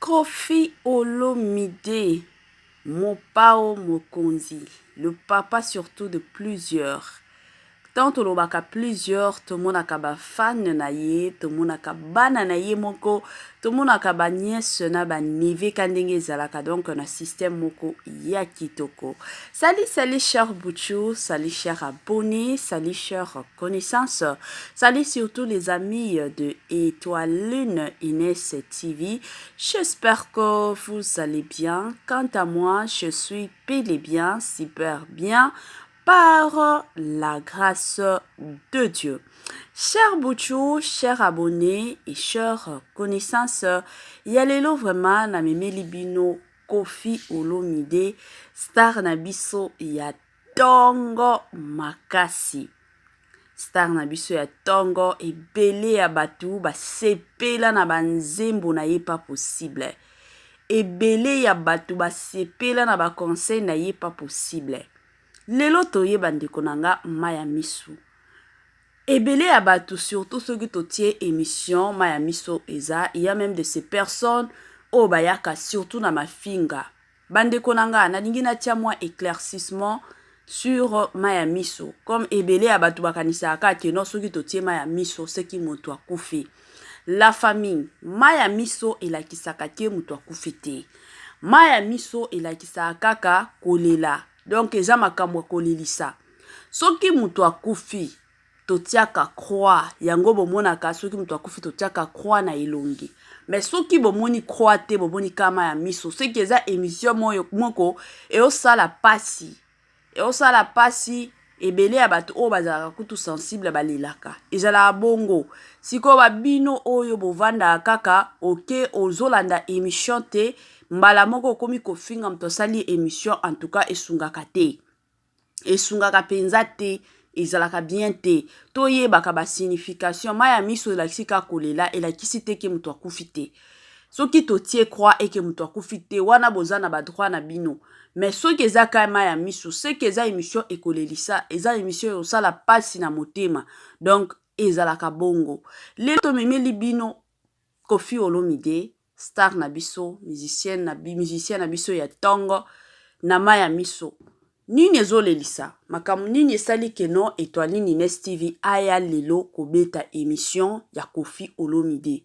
Koffi Olomide, Mopao Mokonzi, le papa surtout de plusieurs. Tant tolobaka plusieurs, tomonaka ba fan na ye, tomonaka bana na ye moko, tomonaka ba nièce na ba neve kandenge zalaka donc na système moko ya kitoko. Salut chers Bouchou, salut chers abonnés, salut chers connaissances, salut surtout les amis de Étoile Lune Inès TV. J'espère que vous allez bien. Quant à moi, je suis bel et bien, super bien, par la grâce de Dieu. Chers Bouchou, chers abonnés et chers connaissances, yalelo vraiment na memeli bino Koffi Olomide, star na biso ya tongo makasi. Star na biso ya tongo ebele ya batu basepela na banzembo na ye pas possible. Ebele ya batu basepela na ba conseil na ye pas possible. Lelo toye bandeko nanga Maya Miso. Ebele ya batu surtout ceux qui totie émission Maya Miso eza, il y a même de ces personnes au bayaka surtout na mafinga. Bandeko nanga na lingi na tia moi éclaircissement sur Maya Miso. Comme ebele ya batu bakanisa aka ke non ceux qui totie Maya Miso ce qui moto akufi. La famille Maya Miso elakisaka ke moto akufi te. Maya Miso elakisaka kaka kolela. Donc, eza makambo kolilisa. Soki mutu akufi, totiaka croix. Yango bomonaka, soki mutu akufi, totiaka croix na elongi. Mais soki bomoni croix te, bomoni kama ya miso. Soki eza émission moko, eo sala pasi. Eo sala pasi, ebele ya bato o bazalaka kutu sensible balilaka. Ezala bongo. Siko babino oyo bovanda kaka, oke ozolanda émission te, mbala moko komi kofinga mto sali émission en tout cas esungaka te. Esungaka penza te, ezalaka bien te. Toye baka ba signification, Maya Miso elakisika kolela, elakisi te ke mto akufi te. Soki totie croix et ke mto akufi te, wana boza na ba droit na bino. Mais soki eza ka Maya Miso, soki eza émission ekolelisa, eza émission yosala pasi na motema. Donc, ezalaka bongo. Leto memeli bino Koffi Olomide, star na biso, musicien na biso ya tongo, na Maya Miso. Nini ezolelisa? Makamu nini esali keno Étoile Lune Inès TV aya lelo kobeta émission ya Koffi Olomide.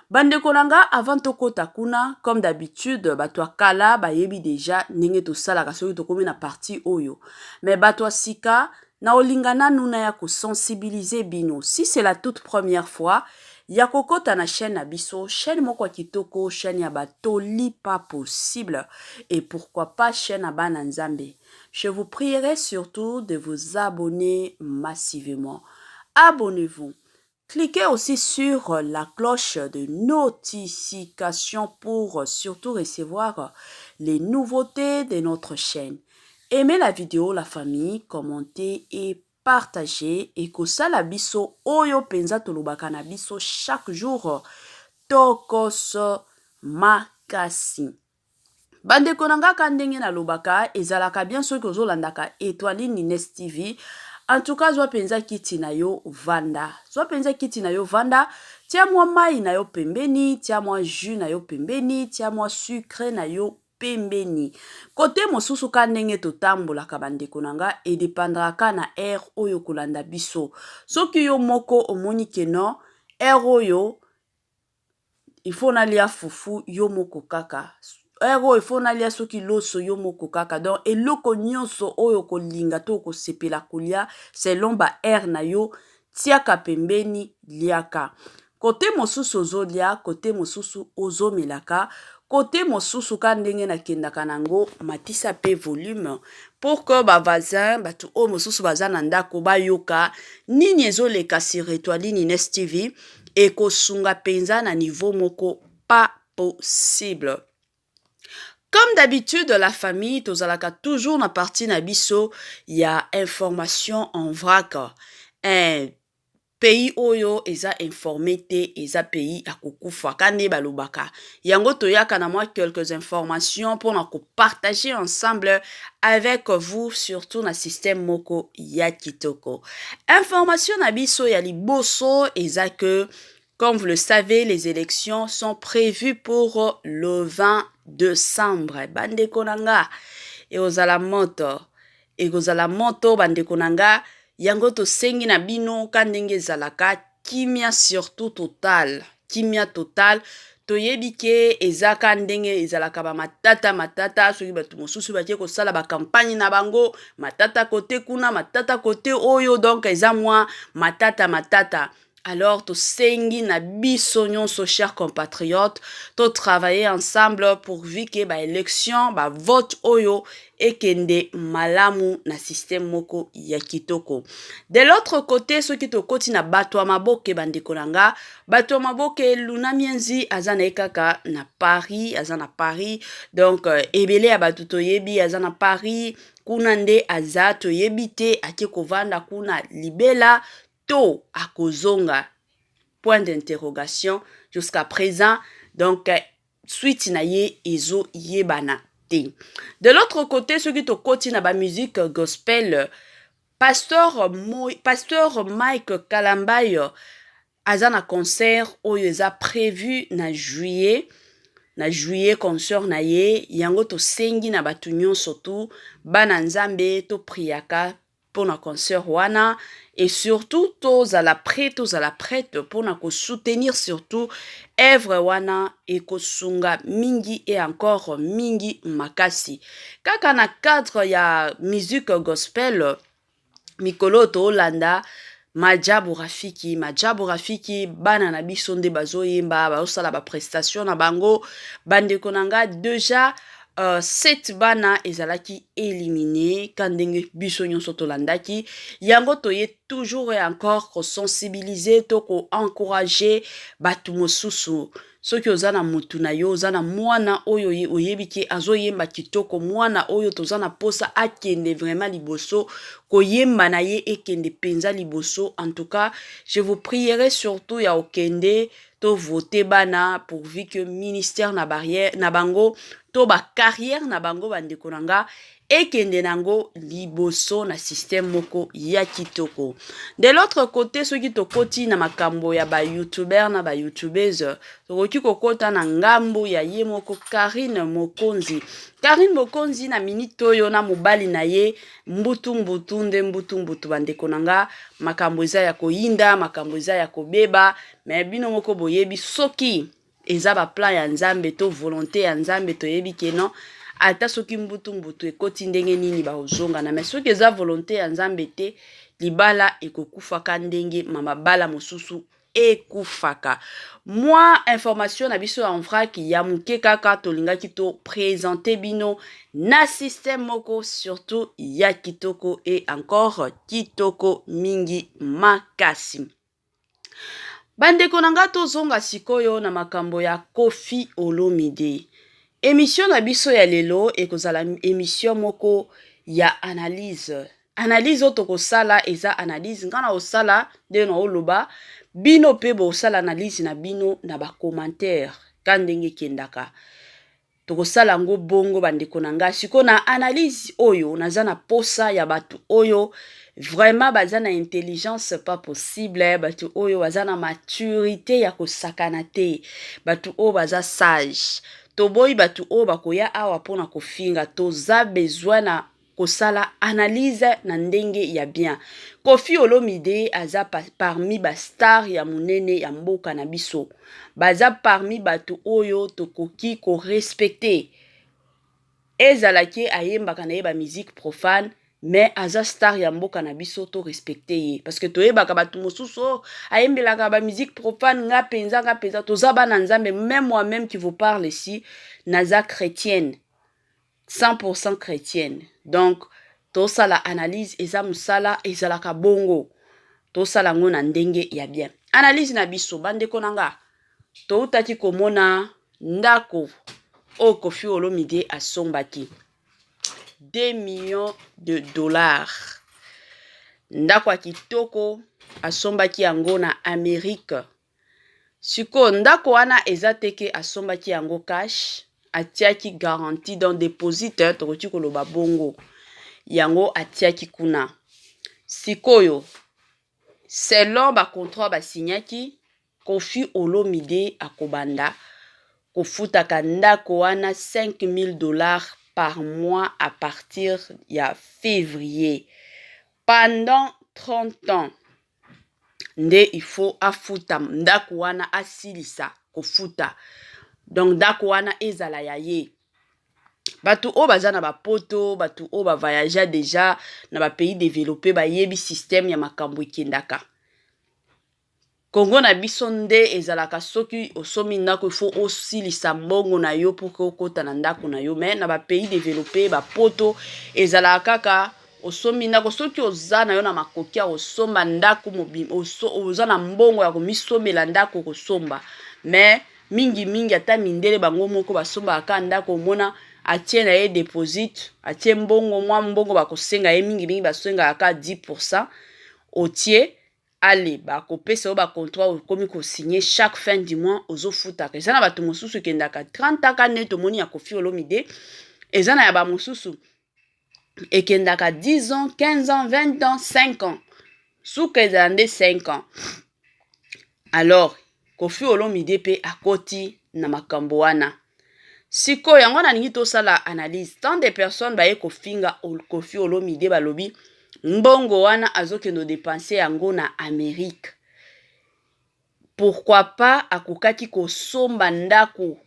Bandeko nanga avant tokota kuna, comme d'habitude, bato kala bayebi déjà ndenge tosalaka soki tokomi na partie oyo. Mais bato sika na olingana nuna ya ko sensibiliser bino. Si c'est la toute première fois, ya kokota na chaîne Abisso, chaîne moko kitoko, chaîne ya batoli pas possible, et pourquoi pas chaîne Abana Nzambe. Je vous prierai surtout de vous abonner massivement. Abonnez-vous. Cliquez aussi sur la cloche de notification pour surtout recevoir les nouveautés de notre chaîne. Aimez la vidéo, la famille, commentez et partagez. Et kosala biso oyo penza tolobaka na biso chaque jour tokos makasi. Bandeko nanga kandenge na lobaka ezalaka bien soki ozolandaka Étoile Lune Inès TV. En tout cas, zwa penza kiti na yo vanda. Zwa penza kiti na yo vanda. Tia mwa mai na yo pembeni. Tia mwa jus na yo pembeni. Tia mwa sucre na yo pembeni. Kote mosusu kandenge totambola kabandeko nanga. E depandraka na air oyo kolanda biso. Soki yo moko omoni keno. Air oyo. Il faut na lia fufu yo moko kaka. Ero ifona lia soki loso yo moko kaka. Donc eloko nyonso oyo kolinga to ko sepela kolia selon ba air na yo tiaka pembeni liaka. Kote mosusu ozolia, kote mosusu ozomelaka, kote mosusu kandenge na kendaka nango matisa pe volume pour que ba voisin batu o mosusu bazana ndako ba yoka nini ezoleka sur Étoile Lune Inès TV et kosunga penza na niveau moko pas possible. Comme d'habitude, la famille, tozalaka toujours na partie na biso, y a information en vrac. Un pays oyo eza informé te, eza pays a kukufa kane balobaka. Yango toyaka na moi quelques informations pour na partager ensemble avec vous, surtout na système moko ya kitoko. Information na biso ya liboso eza que Comme vous le savez, les élections sont prévues pour le 20 décembre. Bande konanga et ozala moto. Et ozala moto bande konanga yango to sengi na bino kandenge zalaka kimia surtout total. Kimia total. Toyebi ke ezaka ndenge ezalaka ba matata soki bato mosusu batie kosala ba campagne na bango matata kote kuna matata kote oyo donc eza mwa matata. Alors, to sengi na biso nyonso, chers compatriotes, to travailler ensemble pour que ba élection, ba vote oyo ekende malamu na système moko ya kitoko. De l'autre côté, ceux qui to koti na bato maboke bandeko nanga, bato maboke luna mienzi azana ekaka na Paris, azana Paris. Donc ebele ya bato to yebi azana Paris, kuna nde aza to yebite ake kovanda kuna libela to akozonga. Point d'interrogation jusqu'à présent. Donc, suite na ye ezo yebana te. De l'autre côté, ceux qui te côté na ba musique gospel, pasteur Mike Kalambayo azana concert oyo eza prévu na juillet. Na juillet concert na ye yango to sengi na batu nyonso tu bana nzambe to priaka pour na concert wana et surtout tozala prête pour na ko soutenir surtout œuvre wana et ko sunga mingi et encore mingi makasi kaka na cadre ya musique gospel mikolo to Holanda Majabu Rafiki bana na biso nde bazoyemba bazosala ba prestation na bango bandeko nanga déjà 7 bana ezalaki éliminé kandenge biso nyonso tolandaki yango toye toujours et encore ko sensibiliser to ko encourager batu mosusu soki ozana mutu na yo ozana mwana oyo oyebiki azoyemba kitoko mwana oyo tozana posa akende vraiment liboso koyemba na ye ekende penza liboso. En tout cas, je vous prierai surtout ya okende to voter bana pourvu que ministère na barrière na bango to ba carrière na bango bandeko nanga ekende nango liboso na système moko ya kitoko. De l'autre côté, ceux qui to koti na makambo ya ba youtubeur na ba youtubeuse tokoki kokota na ngambo ya ye moko Karine Mokonzi na minute oyo na mobali na ye mbutu bandeko nanga makambo eza ya koyinda makambo eza ya kobeba mais bino moko boyebi soki eza ba plan ya nzambe to volonté ya nzambe toyebi keno ata soki mbutu ekoti ndenge nini baozonga na mais soki eza volonté ya nzambe te libala ekokufaka ndenge mabala mosusu ekufaka. Moi information na biso en vrac ya muke kaka tolingaki to présenter bino na système moko surtout ya kitoko et encore kitoko mingi makasi. Bandeko nanga tozonga sikoyo na makambo ya Koffi Olomide. Émission na biso ya lelo ekozala émission moko ya analyse. Analyse otoko sala eza analyse ngana osala de no oloba bino pe bo sala analyse na bino na ba commentaire kandenge kendaka. Toko sala ngo bongo bandeko nanga siko na analyse oyo nazana posa ya batu oyo vraiment bazana intelligence pas possible batu oyo bazana maturité ya kosakana te batu oyo baza sage toboyi batu oyo bakoya awa pona kofinga toza besoin na kosala analyse na ndenge ya bien. Koffi Olomide aza parmi ba star ya munene ya mboka na biso. Baza parmi batu oyo tokoki ko respecter. Ezalaki ayembaka na ye ba musique profane mais aza star ya mboka na biso to respecter ye parce que toyebaka batu mosusu ayembelaka ba musique profane nga penza toza bana nzambe. Même moi-même qui vous parle ici naza chrétienne 100% chrétienne. Donc to sala analyse eza musala ezalaka bongo to sala ngo na ndenge ya bien. Analyse na biso bandeko nanga to utaki komona ndako o Koffi Olomide asombaki 2 millions de dollars. Ndako kitoko asombaki yango na Amérique. Siko ndako wana ezateke asombaki yango cash atiaki garantie dans dépositeur tokoti koloba bongo yango atiaki kuna. Sikoyo selon ba contrat ba signaki Koffi Olomide akobanda kofutaka ndako wana $5,000 par mois à partir ya février. Pendant 30 ans, nde il faut afuta ndako wana asilisa kofuta. Donc ndako wana ezala ya ye. Batu o baza na bapoto, batu o ba voyager déjà na ba pays développés ba yebi système ya makambo ekendaka. Kongo na biso nde ezalaka soki osomi ndako il faut osilisa mbongo na yo pour que okota na ndako na yo. Mais na ba pays développés ba poto ezalaka kaka osomi ndako soki oza na yo na makoki osomba ndako oza na mbongo ya komisomela ndako kosomba. Mais mingi ata mindele bango moko basomba aka ndako mona atie na ye deposit atie mbongo mwa mbongo bakosenga ye mingi basenga aka 10%. Otie ale bakopesa ba contrat okomi ko signer chaque fin du mois ozofutaka. Eza na bato mosusu kendaka 30 aka neto moni ya Koffi Olomide. Eza na ya ba mosusu ekendaka 10 ans, 15 ans, 20 ans, 5 ans. Souka eza nde 5 ans. Alors, Koffi Olomide pe akoti na makambo wana. Siko yango na ningi tosala analyse. Tant de personnes baye kofinga Koffi Olomide balobi mbongo wana azokendo dépenser yango na Amérique. Pourquoi pas akokaki kosomba ndako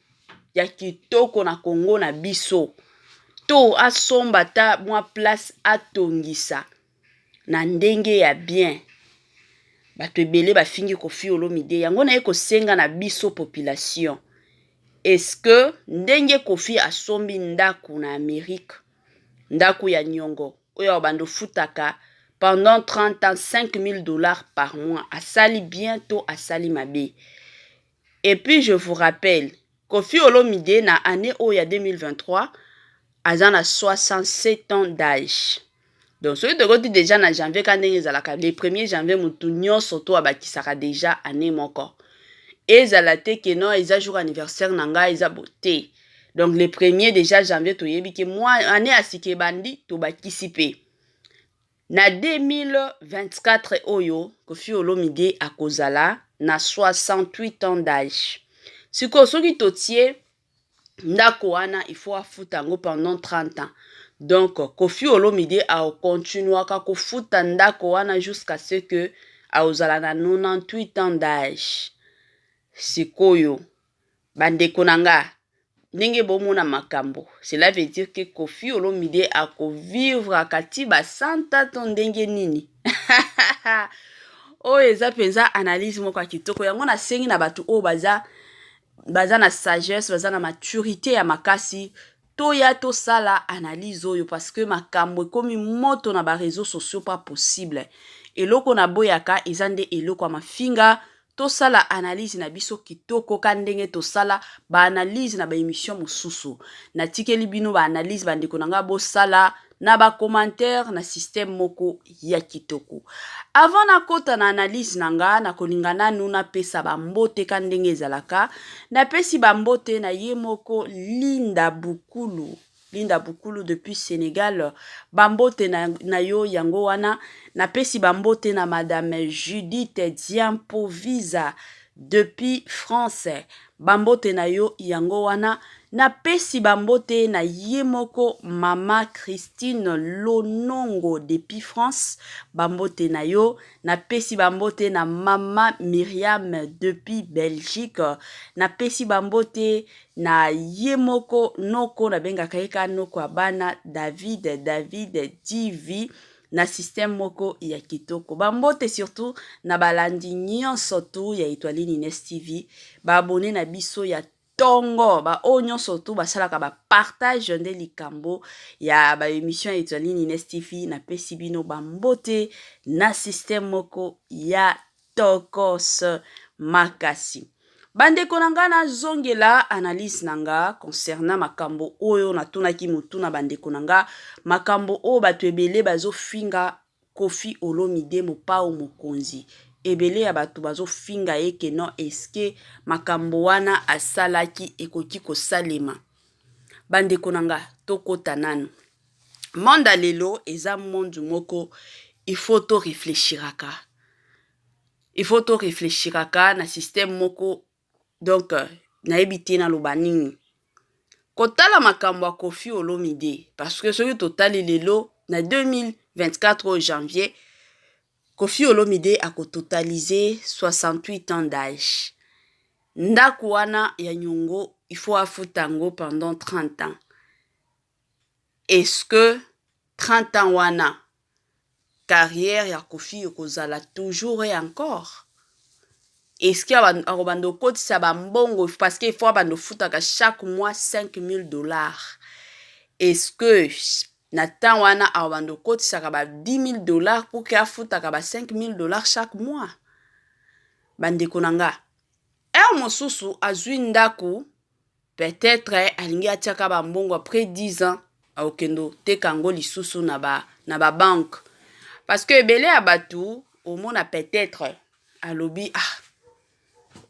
ya kitoko na Congo na biso. To asomba ta mwa place atongisa na ndenge ya bien. Bato ebele bafingi Koffi Olomide yango na ye kosenga na biso population. Est-ce que ndenge Koffi asombi ndako na Amérique, ndako ya nyongo oyo bando futaka pendant 30 ans $5,000 par mois, asali bientôt asali mabe. Et puis je vous rappelle, Koffi Olomide na année oya 2023 azana 67 ans d'âge. Donc celui de côté déjà na janvier quand ndenge ezalaka le 1er janvier mutu nyonso to abakisaka déjà année moko. Ezala te ke non eza jour anniversaire nanga eza beauté. Donc le 1er déjà janvier to yebi ke moi année asike bandi to bakisi pe. Na 2024 oyo Koffi Olomide akozala na 68 ans d'âge. Siko soki totie ndako wana il faut afuta ngo pendant 30 ans. Donc Koffi Olomide a continuaka kofuta ndako wana jusqu'à ce que aozala na 98 ans d'âge. Sikoyo bandeko nanga ndenge bomona makambo, cela veut dire que Koffi Olomide akovivre akati ba 100 ans ndenge nini. O eza penza analyse moko ya kitoko yango na sengi na batu o baza na sagesse, baza na maturité ya makasi toya to sala analyse oyo parce que makambo ekomi moto na ba réseaux sociaux pas possible. Eloko na boyaka eza nde eloko mafinga to sala analyse na biso kitoko kandenge to sala ba analyse na ba émission mosusu. Na tikeli bino ba analyse bandeko nanga bo sala na ba commentaire na système moko ya kitoko. Avant na kota na analyse nanga na kolingana nuna pesa ba mbote kandenge ezalaka na pesi ba mbote na ye moko Linda Bukulu. Linda Bukulu depuis Sénégal, bambote na yo yango wana, na pesi bambote na Madame Judith Diampovisa depuis France, bambote na yo yango wana, na pesi bambote na yemoko Mama Christine Lonongo depuis France, bambote na yo, na pesi bambote na Mama Myriam depuis Belgique, na pesi bambote na yemoko noko na benga kaika noko abana David Divi na système moko ya kitoko. Bambote surtout na balandi nyonso tu ya Etoile Nines TV, ba abonné na biso ya tongo, ba o nyonso tu basalaka ba partage nde likambo ya ba émission Etoile Nines TV na pesi bino bambote na système moko ya tokos makasi. Bandeko nanga na zongela analyse nanga concernant makambo oyo na tunaki mutu na bandeko nanga makambo o batu ebele bazo finga Koffi Olomide mopao mokonzi. Ebele ya batu bazo finga eke non eske makambo wana asalaki ekoki kosalema. Bandeko nanga tokota nanu. Monde lelo eza monde moko il faut to réfléchiraka. il faut to réfléchir kaka na système moko donc nayebi te naloba nini kotala makambo ya Koffi Olomide parce que soki totali lelo na 2024 au janvier Koffi Olomide akototalize 68 ans d'âge. Ndako wana ya nyongo il faut afuta yango pendant 30 ans. Est-ce que 30 ans wana carrière ya Koffi ekozala toujours et encore? Est-ce qu'il y a un côté ça va mbongo parce qu'il faut abando futaka chaque mois $5,000? Est-ce que Nathan wana abando côté ça va $10,000 pour qu'il futaka $5,000 chaque mois? Bande konanga. Mosusu azwi ndako peut-être alingi atiaka ba mbongo après 10 ans aokendo tekango lisusu na ba banque parce que ebele ya batu omona peut-être alobi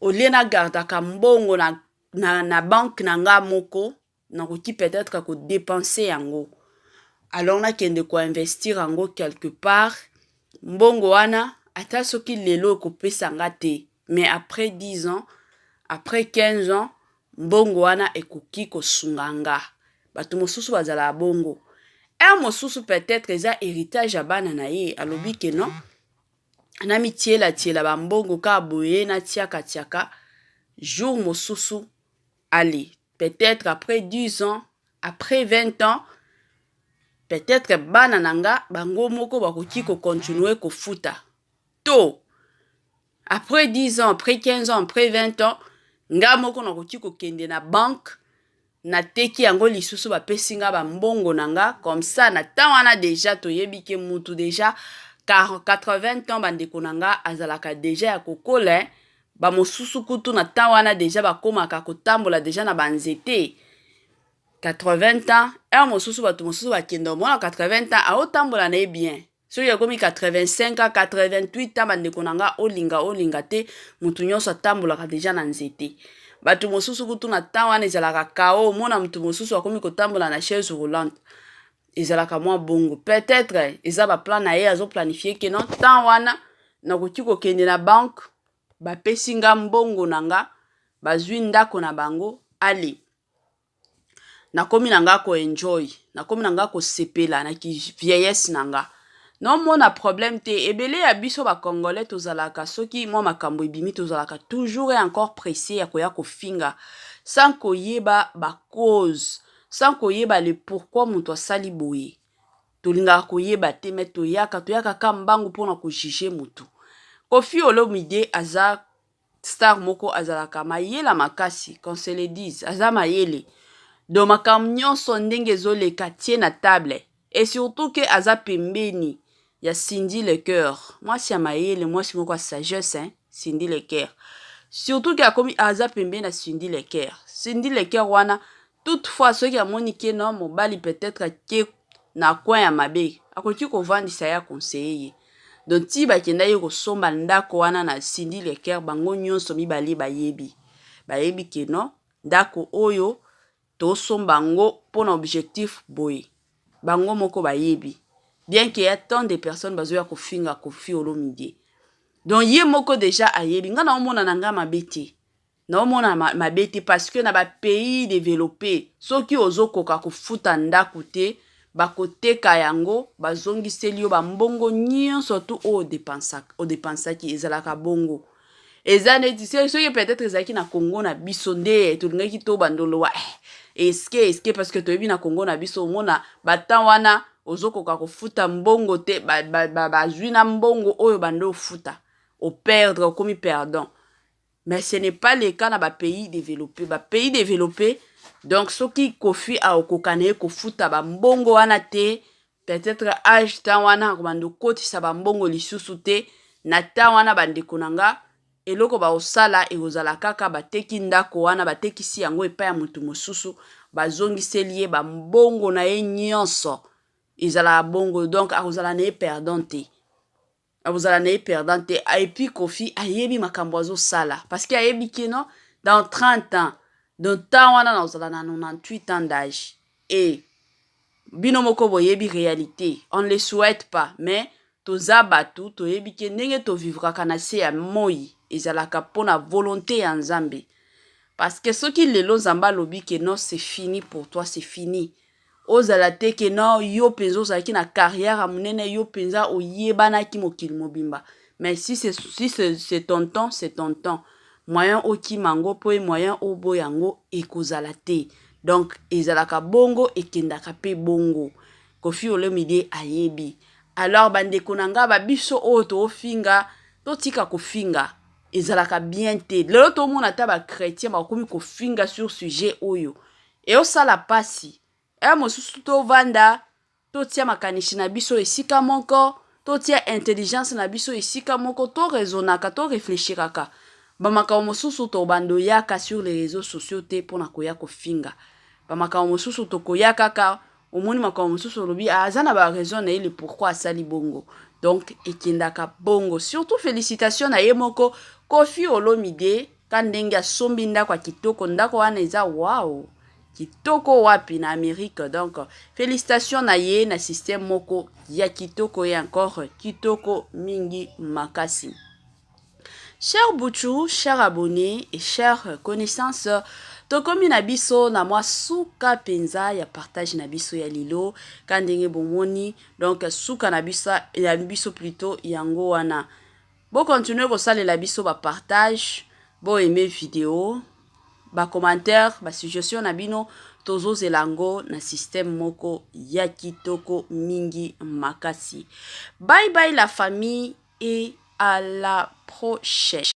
olie na gardaka mbongo na banque na nga moko nakoki peut-être ko dépenser yango alors nakende ko investir yango quelque part mbongo wana ata soki lelo ekopesa nga te mais après 10 ans après 15 ans mbongo wana ekoki kosunga nga bato mosusu bazala bongo mosusu peut-être eza héritage ya bana na ye alobi ke non na mitiela ba mbongo ka boye na tiaka jour mosusu allez peut-être après 10 ans après 20 ans peut-être bana nanga bango moko bakoki ko continuer ko futa to après 10 ans après 15 ans après 20 ans nga moko nakoki ko kende na banque na teki yango lisusu bapesi nga ba mbongo nanga comme ça na temps wana déjà toyebi ke mutu déjà 80 ans bandeko nanga azalaka déjà ya kokola ba mosusu kutu na temps wana déjà bakomaka kotambola déjà na banzete 80 ans mosusu bato mosusu bakenda mwana 80 ans aotambola na ye bien soki yakomi 85 ans 88 ans bandeko nanga olinga te mutu nyonso atambolaka déjà na nzete bato mosusu kutu na temps wana ezalaka kao mona mutu mosusu akomi kotambola na chaise roulante ezalaka mwa bongo peut-être eza ba plan na ye azoplanifier ke non temps wana nakoki kokende na banque bapesi nga mbongo nanga bazwi ndako na bango ali nakomi nanga ko enjoy nakomi nanga ko sepela na ki vieillesse nanga non mona problème te ebele ya biso ba congolais tozalaka soki mwa makambo ebimi tozalaka toujours et encore pressé ya koya kofinga sans koyeba ba cause sans koyeba le pourquoi mutu asali boye tolingaka koyeba te me toyaka ka mbangu mpona kojuge mutu Koffi Olomide aza star moko azalaka mayela makasi qu'on se le dise aza mayele do makambo nyonso ndenge ezoleka tie na table et surtout que aza pembeni ya Cindy Lecoeur mwasi ya mayele mwasi moko ya sagesse Cindy Lecoeur surtout que akomi aza pembeni na Cindy Lecoeur wana toutefois soki amoni ke no mobali peut-être ke na coin ya mabe akoki kovandisa ya conseiller donc ti bakenda ye kosomba ndako wana na Cindy Lecoeur bango nyonso mibali bayebi ke no ndako oyo tosomba ngo mpona objectif boye bango moko bayebi bien qu'il y a tant de personnes bazoya kofinga Koffi Olomide donc ye moko déjà ayebi nga na omona nanga mabete na omona mabete parce que na ba pays développé soki ozokoka kofuta ndako te bakoteka yango bazongiseli yo bambongo nyonso tu odepensaki ezalaka bongo eza neti soki peut-être ezalaki na Congo na biso nde tolingaki to bandolo eske parce que toyebi na Congo na biso omona batan wana ozokoka kofuta mbongo te bazwi na mbongo oyo bande ofuta operdre okomi perdant mais ce n'est pas le cas na ba pays développé donc soki Koffi aokoka na ye kofuta bambongo wana te peut-être age temps wana bando kotisa bambongo lisusu te na temps wana bandeko nanga eloko baosala ekozala kaka bateki ndako wana batekisi yango epai ya mutu mosusu bazongiseli ye bambongo na ye nyonso ezala bongo donc akozala na ye perdant te et puis Koffi ayebi makambo azosala parce que ayebi ke non dans 30 ans dans temps wana nazala na 98 ans d'âge et bino moko boyebi réalité on ne le souhaite pas mais toza batu toyebi ke ndenge tovivraka na se ya moi ezalaka mpona volonté ya Nzambe. Parce que soki lelo Nzambe alobi ke non c'est fini pour toi, c'est fini. Ozala te ke non yo penza ozalaki na carrière ya munene, yo penza oyebanaki mokili mobimba. Mais si c'est ton temps, c'est ton temps. Moyen oki mango po moyen obo yango ekozala te. Donc ezalaka bongo ekendaka pe bongo. Koffi Olomide ayebi. Alors bandeko nanga babiso oyo tofinga totika kofinga ezalaka bien te. Lelo to mona ta ba chrétien bakomi kofinga sur sujet oyo. E osala pasi. E mosusu to vanda to tia makanishi na biso esika moko, to tia intelligence na biso esika moko, to raisonnaka, to réfléchiraka. Bamaka mosusu to bando yaka sur les réseaux sociaux te pona koya kofinga. Bamaka mosusu to koya kaka omoni maka mosusu lobi azana ba raison na ile pourquoi asali bongo. Donc ekendaka bongo. Surtout félicitations na ye moko Koffi Olomide kandenge asombi ndako kitoko, ndako wana eza wow. Kitoko wapi na Amérique. Donc félicitations na ye na système moko ya kitoko et encore kitoko mingi makasi. Chers Bouchou, chers abonnés et chers connaissances, tokomi na biso na mwa suka penza ya partage na biso ya lilo kandenge bomoni. Donc suka na biso plutôt yango wana. Bo continuer ko sale la biso ba partage, bo aimer vidéo, ba commentaire, ba suggestion na bino tozo zelango na système moko ya kitoko mingi makasi. Bye bye la famille et à la prochaine.